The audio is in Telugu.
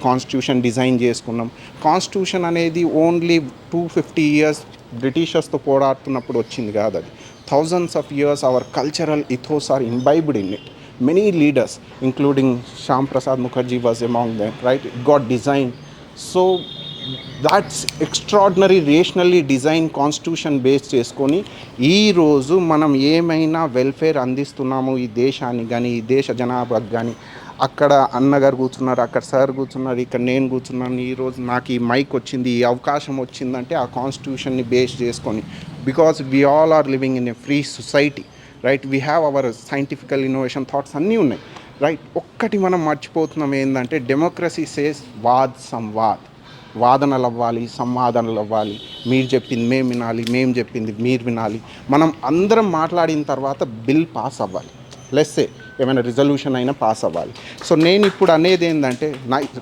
కాన్స్టిట్యూషన్ డిజైన్ చేసుకున్నాం. కాన్స్టిట్యూషన్ అనేది ఓన్లీ 250 ఇయర్స్ బ్రిటిషర్స్తో పోరాడుతున్నప్పుడు వచ్చింది కాదు, అది thousands of years our cultural ethos are imbibed in it. Many leaders including Shyam Prasad Mukherjee was among them, right? It got design. So that's extraordinary rationally design constitution base చేసుకొని ఈరోజు మనం ఏమైనా వెల్ఫేర్ అందిస్తున్నాము ఈ దేశానికి కానీ ఈ దేశ జనాభాకు కానీ. అక్కడ అన్నగారు కూర్చున్నారు, అక్కడ సార్ కూర్చున్నారు, ఇక్కడ నేను కూర్చున్నాను. ఈరోజు నాకు ఈ మైక్ వచ్చింది, ఈ అవకాశం వచ్చిందంటే ఆ కాన్స్టిట్యూషన్ని బేస్ చేసుకొని. Because we all are living in a free society, right? We have our scientifical innovation thoughts అన్నీ ఉన్నాయి, రైట్? ఒక్కటి మనం మర్చిపోతున్నాం ఏంటంటే డెమోక్రసీ సేస్ వాద్ సంవాద్. వాదనలు అవ్వాలి, సంవాదనలు అవ్వాలి. మీరు చెప్పింది మేము వినాలి, మేము చెప్పింది మీరు వినాలి. మనం అందరం మాట్లాడిన తర్వాత బిల్ పాస్ అవ్వాలి, లెస్సే ఏమైనా రిజల్యూషన్ అయినా పాస్ అవ్వాలి. సో నేను ఇప్పుడు అనేది ఏంటంటే